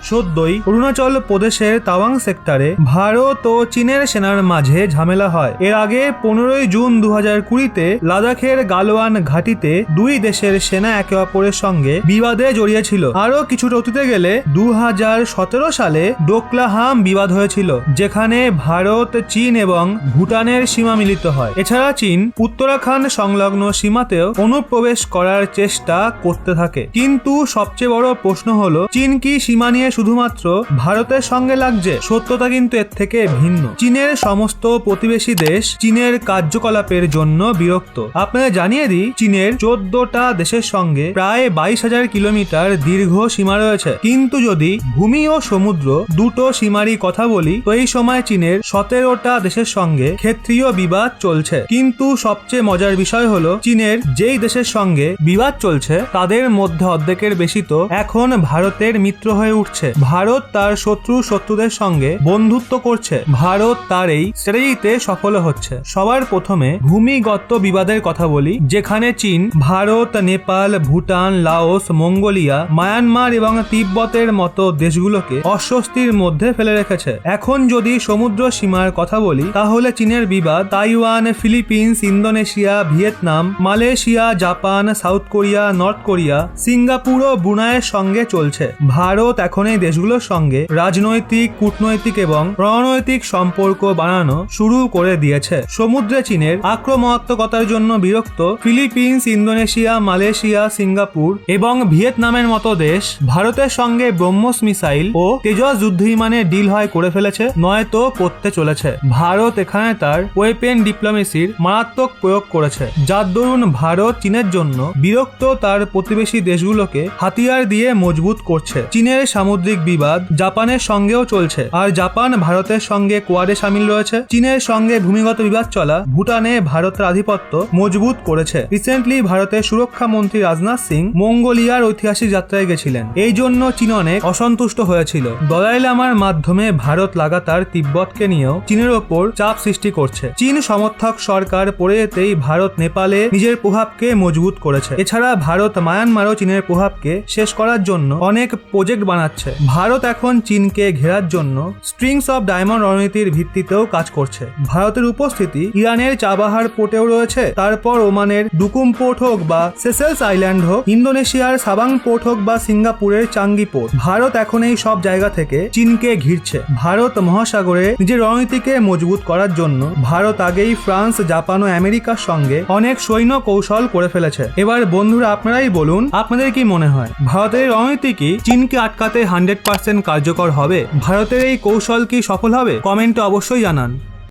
সদ্যই অরুণাচল প্রদেশের তাওয়াং সেক্টরে ভারত ও চীনের সেনার মাঝে ঝামেলা হয়। এর আগে 15 জুন 2020-তে লাদাখের গালওয়ান ঘাটিতে দুই দেশের সেনা একে অপরের সঙ্গে বিবাদে জড়িয়েছিল। আরো কিছুটা অতীতে গেলে 2017 সালে ডোকলাহাম বিবাদ হয়েছিল, যেখানে ভারত, চীন এবং ভুটানের সীমা মিলিত হয়। এছাড়া চীন উত্তরাখণ্ড সংলগ্ন সীমাতেও অনুপ্রবেশ করার চেষ্টা করতে থাকে। কিন্তু সবচেয়ে বড় প্রশ্ন হলো, চীন কি সীমা নিয়ে শুধুমাত্র ভারতের সঙ্গে লাগছে? সত্যতা কিন্তু এর থেকে ভিন্ন। চীনের সমস্ত প্রতিবেশী দেশ চীনের কার্যকলাপের জন্য বিরক্ত। আপনাদের জানিয়ে দিই, চীনের 14টা দেশের সঙ্গে প্রায় 22,000 কিলোমিটার দীর্ঘ সীমা রয়েছে। কিন্তু যদি ভূমি ও সমুদ্র দুটো সীমারই কথা বলি, তো এই সময় চীনের 17টা দেশের সঙ্গে ক্ষেত্রীয় বিবাদ চলছে। কিন্তু সবচেয়ে মজার বিষয় হলো, চীনের যেই দেশের সঙ্গে বিবাদ চলছে তাদের মধ্যে অর্ধেকের বেশি তো এখন ভারতের মিত্র হয়ে উঠছে। ভারত তার শত্রুদের সঙ্গে বন্ধুত্ব করছে। ভারত তার এই স্ট্র্যাটেজিতে সফল হচ্ছে। সবার প্রথমে ভূমিগত বিবাদের কথা বলি, যেখানে চীন Bharat, Nepal, Bhutan, Laos, Mongolia, Myanmar এবং তিব্বতের মতো দেশগুলোকে অস্বস্তির মধ্যে ফেলে রেখেছে। এখন যদি সমুদ্র সীমার কথা বলি, তাহলে চীনের বিবাদ Taiwan, Philippines, Indonesia, Vietnam, Malaysia, Japan, South Korea, North Korea, Singapore ও ব্রুনাইয়ের সঙ্গে চলছে। ভারত এখন এই দেশগুলোর সঙ্গে রাজনৈতিক, কূটনৈতিক এবং রণনৈতিক সম্পর্ক বানানো শুরু করে দিয়েছে। সমুদ্রে চীনের আক্রমণাত্মকতার জন্য বিরক্ত ফিলিপিন্স, ইন্দোনেশিয়া, মালয়েশিয়া, সিঙ্গাপুর এবং ভিয়েতনামের মতো দেশ ভারতের সঙ্গে ব্রহ্মস মিসাইল ও তেজস যুদ্ধবিমানের ডিল হয় করে ফেলেছে, নয়তো করতে চলেছে। ভারত এখানে তার ওয়েপেন ডিপ্লোমেসির মারাত্মক প্রয়োগ করেছে, যার দরুন ভারত চীনের জন্য বিরক্ত তার প্রতিবেশী দেশগুলোকে হাতিয়ার দিয়ে মজবুত করছে। চীনের সামুদ্রিক বিবাদ জাপানের সঙ্গেও চলছে, আর জাপান ভারতের সঙ্গে কোয়াডে সামিল রয়েছে। চীনের সঙ্গে ভূমিগত বিবাদ চলা ভুটানে ভারতের আধিপত্য মজবুত করেছে। রিসেন্টলি ভারতের সুরক্ষা মন্ত্রী রাজনাথ সিং মঙ্গোলিয়ার ঐতিহাসিক যাত্রায় গেছিলেন। এই জন্য চীন অনেক অসন্তুষ্ট হয়েছিল। দলাই লামার মাধ্যমে ভারত লাগাতার তিব্বতকে নিয়েও চীনের ওপর চাপ সৃষ্টি করছে। চীন সমর্থক সরকার পড়ে যেতেই ভারত নেপালে নিজের প্রভাবকে মজবুত করেছে। এছাড়া ভারত মায়ানমারও চীনের প্রভাবকে শেষ করার জন্য অনেক প্রজেক্ট বানাচ্ছে। ভারত এখন চীনকে ঘেরার জন্য স্ট্রিংস অফ ডায়মন্ড রণনীতির ভিত্তিতেও কাজ করছে। ভারতের উপস্থিতি ইরানের চাবাহার পোর্টেও রয়েছে, তারপর ওমানের দুকুম পোর্ট হোক বা সেসেলস আইল্যান্ড হোক, ইন্দোনেশিয়ার সাবাং পোর্ট হোক বা সিঙ্গাপুরের চাঙ্গি পোর্ট, ভারত এখন এই সব জায়গা থেকে চীনকে ঘিরছে। ভারত মহাসাগরে নিজের রণনীতিকে মজবুত করার জন্য ভারত আগেই ফ্রান্স, জাপান ও আমেরিকার সঙ্গে অনেক সৈন্য কৌশল করে ফেলেছে। এবার বন্ধুরা, আপনারাই বলুন, আপনাদের কি মনে হয় ভারতের রণনীতি কি চীনকে আটকাতে 100% কার্যকর হবে? ভারতের এই কৌশল কি সফল হবে? কমেন্টে অবশ্যই জানান।